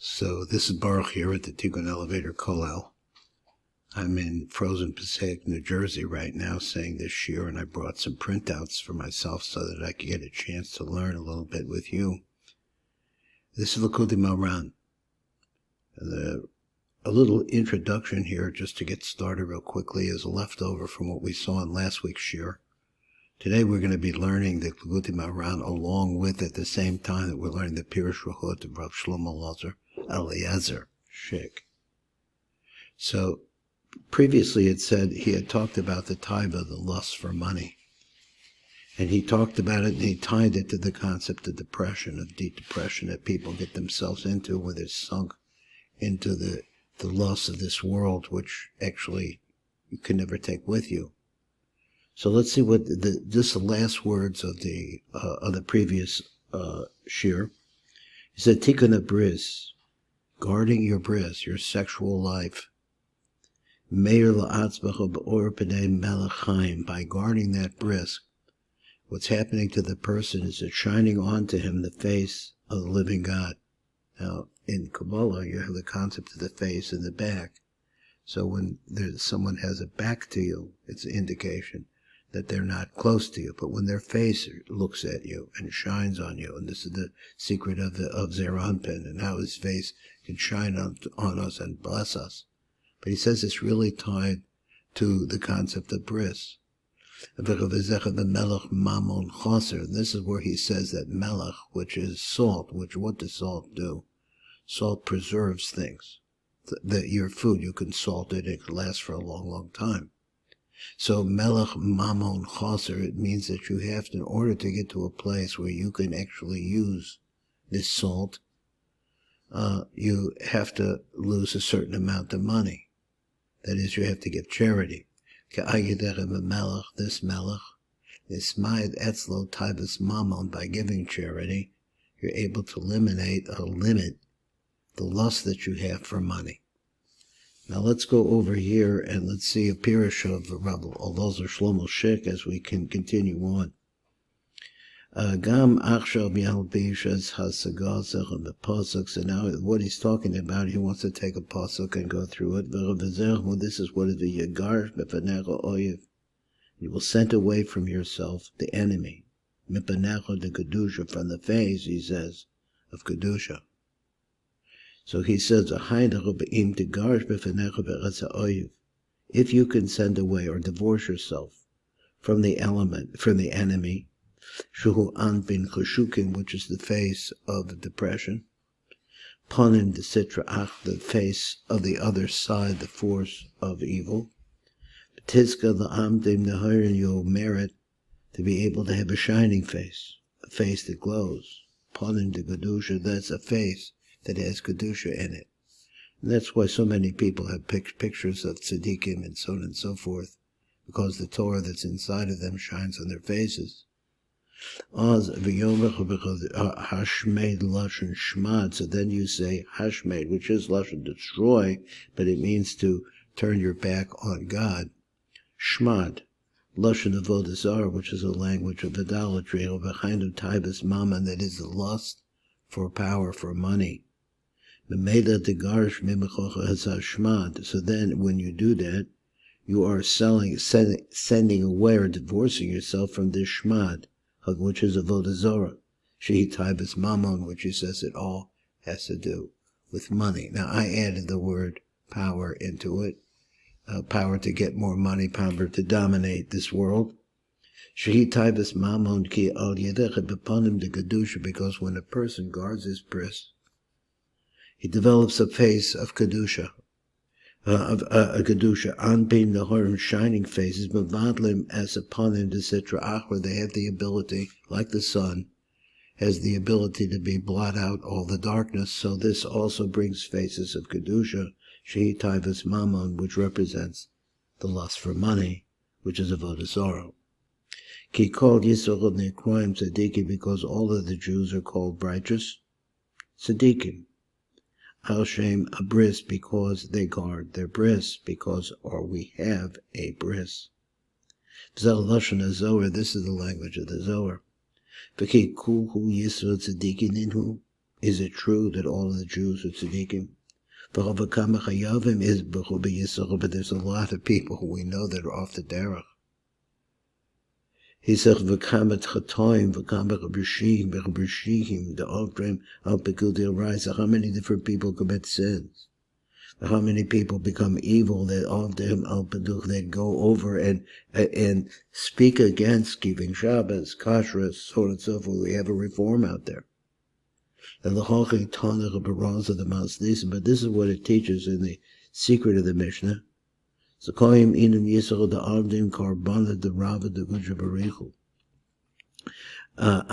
So this is Baruch here at the Tikkun Elevator Kollel. I'm in frozen Passaic, New Jersey right now saying this year, and I brought some printouts for myself so that I could get a chance to learn a little bit with you. This is LIKUTEI MAHARAN. A little introduction here just to get started real quickly is a leftover from what we saw in last week's year. Today we're going to be learning the LIKUTEI MAHARAN along with, at the same time that we're learning the Pirush Rahot of Rav SHLOMO ELIEZER, SCHICK. So previously it said he had talked about the taiva, the lust for money. And he talked about it and he tied it to the concept of depression, of deep depression that people get themselves into when they're sunk into the lust of this world, which actually you can never take with you. So let's see what just the last words of the previous shir. He said, Tikkun Bris, guarding your bris, your sexual life. Meir la'atzbacha b'or p'nei melech chaim, by guarding that bris, what's happening to the person is it's shining onto him the face of the living God. Now, in Kabbalah, you have the concept of the face and the back. So when someone has a back to you, it's an indication that they're not close to you. But when their face looks at you and shines on you, and this is the secret of Zeranpin, and how his face can shine on us and bless us. But he says it's really tied to the concept of bris. And this is where he says that melech, which is salt, what does salt do? Salt preserves things. Your food, you can salt it, it can last for a long, long time. So melech mamon chaser, it means that you have to, in order to get to a place where you can actually use this salt, you have to lose a certain amount of money. That is, you have to give charity. This melech, this ma'id etzlo taivas mamon, by giving charity, you're able to limit the lust that you have for money. Now let's go over here and let's see a pirush of Rav ELIEZER SHLOMO SCHICK as we can continue on. Gam achshav yalbishas hasagazach and the pasuk. So now what he's talking about, he wants to take a pasuk and go through it. This is what is the yagar befanecha oyev. You will send away from yourself the enemy. Mipanecha the kedusha, from the face, he says, of kedusha. So he says, if you can send away or divorce yourself from the enemy, which is the face of depression, panim the sitra ach, the face of the other side, the force of evil, you'll merit to be able to have a shining face, a face that glows. Panim the kedusha, that's a face that has kedusha in it. And that's why so many people have pictures of tzaddikim and so on and so forth, because the Torah that's inside of them shines on their faces. Hashmed lashon shmad. So then you say hashmed, which is lashon destroy, but it means to turn your back on God. Shmad, lashon avodah zarah, which is a language of idolatry, of a kind of taivas mammon, that is the lust for power, for money. So then when you do that, you are sending away or divorcing yourself from this shmad, which is avodah zarah. Shehi taivas mammon, which he says it all has to do with money. Now I added the word power into it. Power to get more money, power to dominate this world. Shehi taivas mammon ki al yedecha bepanim de kedusha, because when a person guards his bris, he develops a face of kedusha, a kedusha, anpin nehorim, shining faces, mevadlim as upon him de sitra achra, they have the ability, like the sun, has the ability to be blot out all the darkness. So this also brings faces of kedusha, shehi taivas mammon, which represents the lust for money, which is avodah zarah. Ki called Yisrael nekroim tzaddikim, because all of the Jews are called righteous tzaddikim. Al Shem a bris, because they guard their bris, we have a bris. Zel lashon hazohar, this is the language of the Zohar. V'ki kulhu Yisrael tzaddikin inhu, Is it true that all of the Jews are tzaddikim? But there's a lot of people who we know that are off the derech. He says, how many different people commit sins? How many people become evil that go over and speak against keeping Shabbos, kashrus, so on and so forth. We have a reform out there. But this is what it teaches in the secret of the Mishnah. I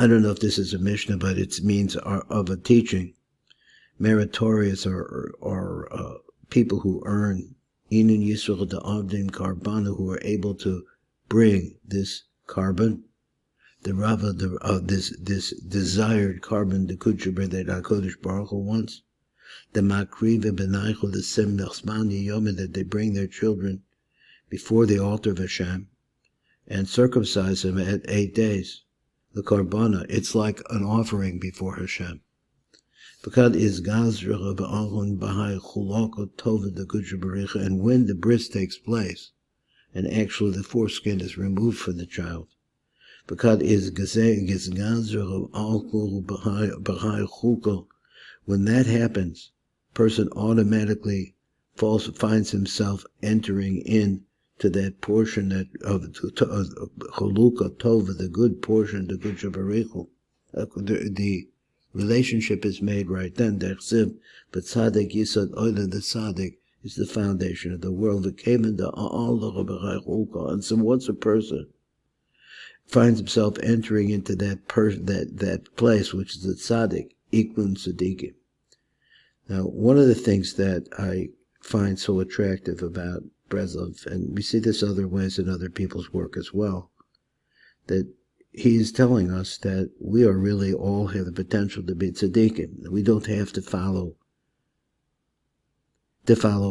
don't know if this is a Mishnah, but it means of a teaching. Meritorious or people who earn Inin Yisrael the Avdim Karbana, who are able to bring this carbon, the Rava of this desired carbon, the Kutshaber that HaKadosh Baruch Hu wants, the Makriv Benaychel the Sem Nachman Yom, that they bring their children before the altar of Hashem and circumcise them at 8 days. The Karbana, it's like an offering before Hashem. And when the bris takes place, and actually the foreskin is removed from the child, when that happens, person automatically finds himself entering into that portion of Chalukah Tova, the good portion, the good Shabarichu. The relationship is made right then. But Tzaddik Yisod Oila, the Tzaddik is the foundation of the world. And so once a person finds himself entering into that place, which is the Tzaddik, Ikun Tzaddikim. Now, one of the things that I find so attractive about BRESLOV, and we see this other ways in other people's work as well, that he's telling us that we are really all have the potential to be tzaddikim. We don't have to follow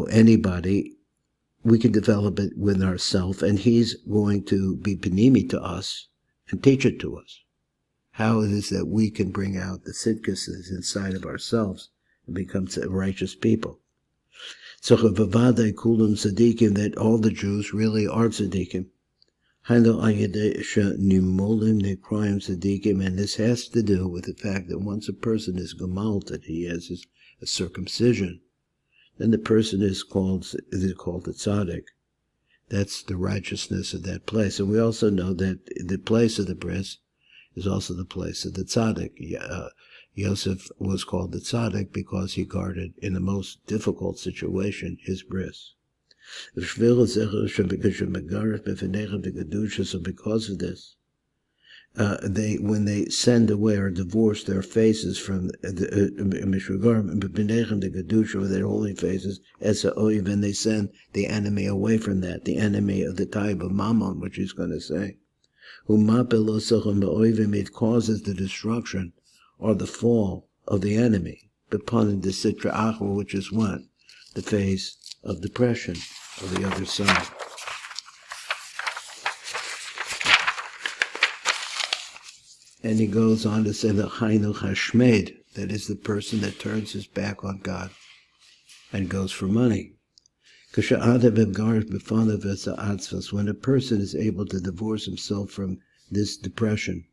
anybody. We can develop it with ourselves, and he's going to be panimi to us and teach it to us. How it is that we can bring out the tzidkus that is inside of ourselves and become righteous people. So v'vadai kulam tzaddikim, that all the Jews really are tzaddikim. And this has to do with the fact that once a person is gemalt, that he has a circumcision, then the person is called the tzaddik. That's the righteousness of that place. And we also know that the place of the bris is also the place of the tzaddik. Yosef was called the tzaddik because he guarded, in the most difficult situation, his bris. So because of this, when they send away or divorce their faces from their holy faces, and they send the enemy away from that, the enemy of the type of Mammon, which he's going to say. It causes the destruction or the fall of the enemy, which is what? The phase of depression of the other side. And he goes on to say that HANACHAL, that is the person that turns his back on God and goes for money. When a person is able to divorce himself from this depression,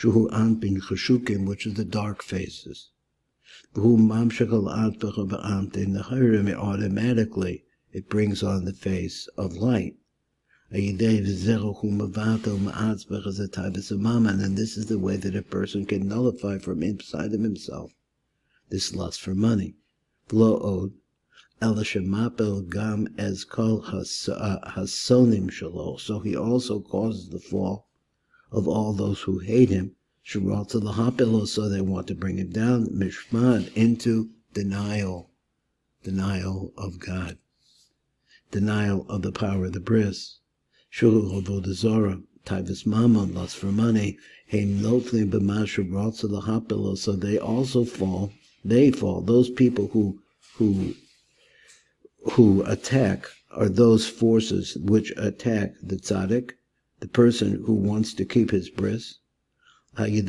which is the dark phases, automatically it brings on the face of light. And this is the way that a person can nullify from inside of himself this lust for money. So he also causes the fall of all those who hate him. So they want to bring him down, mishmad, into denial of God, denial of the power of the bris. Shulu avodah Teves mammon, lust for money. So they also fall. They fall. Those people who attack are those forces which attack the tzaddik, the person who wants to keep his bris. How do you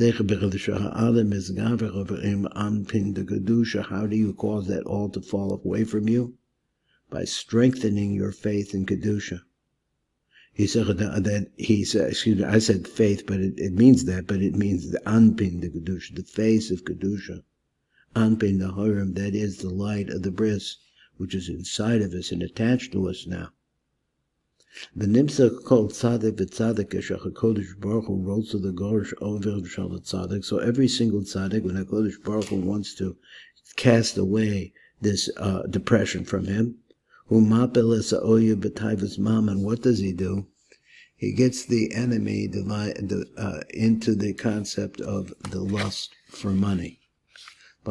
cause that all to fall away from you? By strengthening your faith in Kedusha. He said that excuse me, I said faith, but it means that, but it means the anpin, the Kedusha, the face of Kedusha. Anpin, the Harim, that is the light of the Bris, which is inside of us and attached to us now. The Nimsa called Tzaddik v'Tzaddik HaKadosh Baruch Hu wrote to the Gorish over Shalom Tzaddik. So every single Tzaddik, when HaKadosh Baruch Hu wants to cast away this depression from him, and what does he do? He gets the enemy into the concept of the lust for money.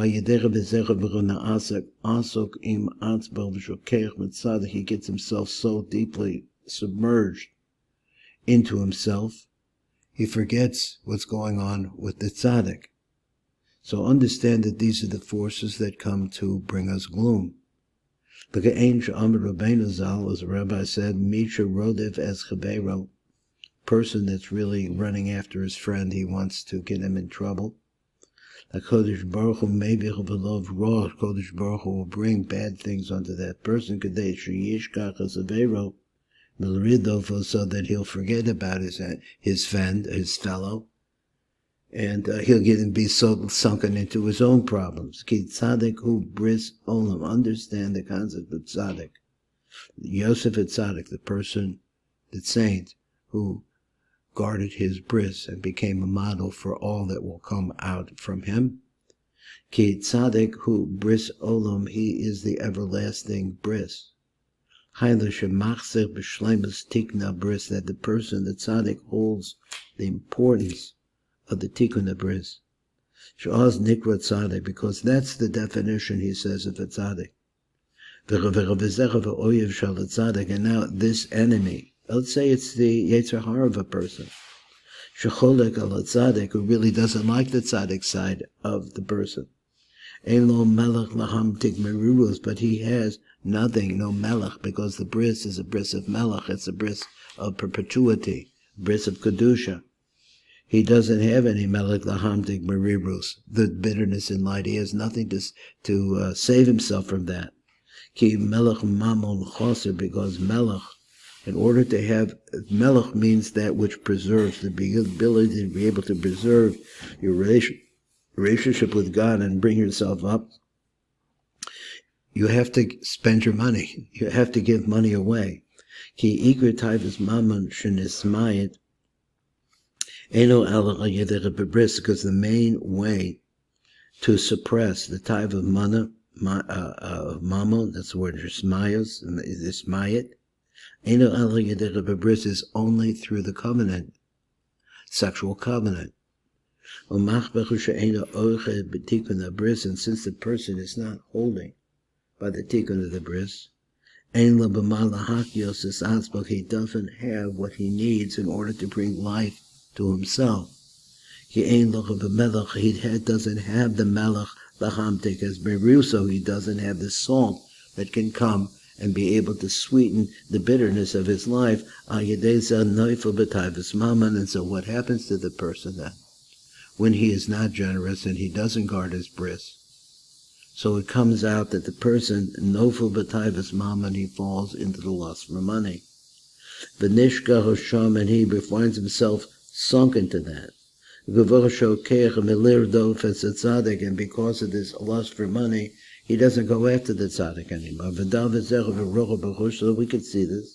He gets himself so deeply submerged into himself, he forgets what's going on with the tzaddik. So understand that these are the forces that come to bring us gloom. As the rabbi said, Misha Rodev es Chavero, person that's really running after his friend, he wants to get him in trouble. HaKadosh Baruch Hu maybe HaKadosh Baruch Hu will bring bad things onto that person, so that he'll forget about his friend, his fellow, and he'll be so sunken into his own problems. Ki tzaddik hu bris olam. Understand the concept of tzaddik. Yosef tzaddik, the person, the saint, who guarded his bris and became a model for all that will come out from him. Ki tzaddik hu bris olam. He is the everlasting bris. That the person, the tzaddik, holds the importance of the tikkun bris. Sh'oz nikra tzaddik, because that's the definition, he says, of a tzaddik. And now this enemy, let's say it's the Yetzer Hara of a person, shecholek al tzaddik, who really doesn't like the tzaddik side of the person. Ein lo melech lahamtik merurus, but he has nothing, no melech, because the bris is a bris of melech, it's a bris of perpetuity, bris of kedusha. He doesn't have any melech lahamtik merurus, the bitterness in light. He has nothing to save himself from that. Ki melech mamon choser, because melech, in order to have, melech means that which preserves, the ability to be able to preserve your relationship with God and bring yourself up. You have to spend your money. You have to give money away. Ki ikr taivas mammon shenismayit eno ala bebris, because the main way to suppress the tithe of mammon, that's the word shesmayos, is mayit. Eno ala bebris is only through the covenant, sexual covenant. And since the person is not holding by the tikkun of the bris, he doesn't have what he needs in order to bring life to himself. He doesn't have the melech lahamtik as beruso. He doesn't have the salt that can come and be able to sweeten the bitterness of his life. And so what happens to the person then? When he is not generous and he doesn't guard his bris. So it comes out that the person, nofel b'taivas mammon, he falls into the lust for money. V'nishka hosham, and he finds himself sunk into that. And because of this lust for money, he doesn't go after the tzaddik anymore. So we could see this.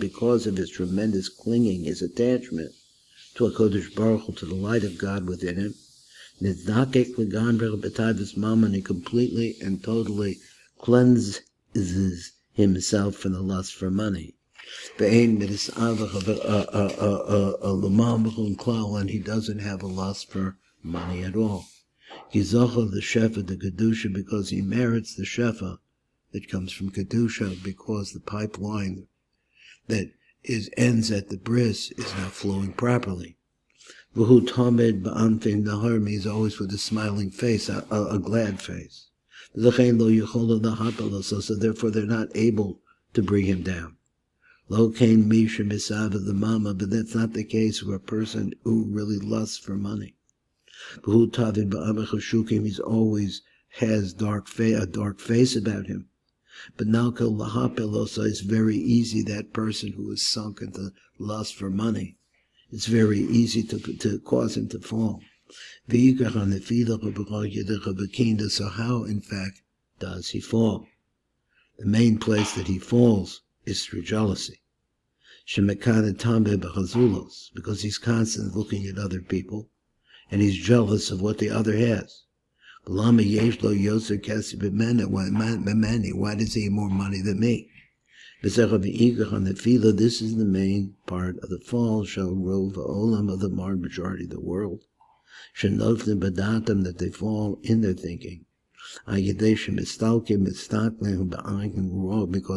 Because of his tremendous clinging, his attachment to HaKadosh Baruch Hu, to the light of God within him, he completely and totally cleanses himself from the lust for money. And he doesn't have a lust for money at all. He's the shefa, the kedusha, because he merits the shefa that comes from Kedusha, because the pipeline that ends at the bris is not flowing properly. V'hu tamed ba'anfim naharim, he's always with a smiling face, a glad face. So therefore they're not able to bring him down. Lo kain misha misava the mama, but that's not the case for a person who really lusts for money. Who tavid ba'amach shukim, he's always has a dark face about him. But now lahapelosa, it's very easy, that person who is sunk into lust for money, it's very easy to cause him to fall. So how, in fact, does he fall? The main place that he falls is through jealousy. Because he's constantly looking at other people, and he's jealous of what the other has. Why does he have more money than me? This is the main part of the fall, shall rove olam, of the majority of the world. That they fall in their thinking. Because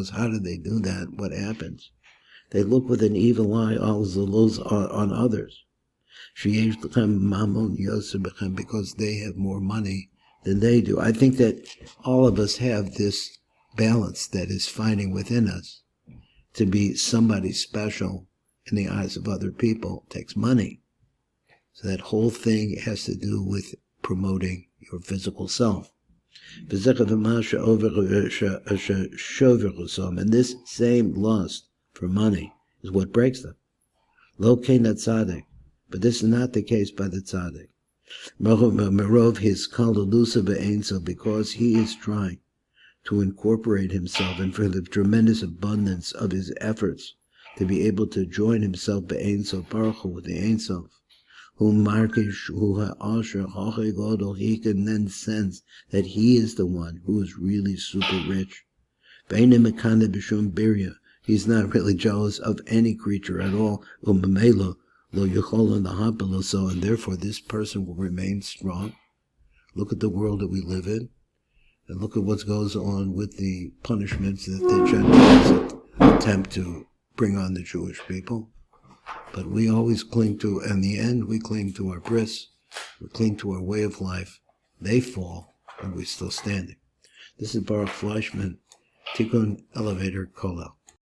how do they do that? What happens? They look with an evil eye on others. Because they have more money than they do. I think that all of us have this balance that is fighting within us. To be somebody special in the eyes of other people takes money. So that whole thing has to do with promoting your physical self. And this same lust for money is what breaks them. Lo kein tzaddik, but this is not the case by the tzaddik. Merov his kaldalusa be'enso, because he is trying to incorporate himself, and for the tremendous abundance of his efforts to be able to join himself be'enso baruch Hu, with the Ein Sof, whom markish hu ha'asher ha'che godol, he can then sense that he is the one who is really super rich. Be'enim mekane b'shum birya, he's not really jealous of any creature at all. Umamelo lo yuchol lahapelo, so, and therefore this person will remain strong. Look at the world that we live in, and look at what goes on with the punishments that the Gentiles attempt to bring on the Jewish people. But we always cling to, in the end, we cling to our bris, we cling to our way of life. They fall, and we're still standing. This is Baruch Fleischman, Tikkun Elevator Kolel.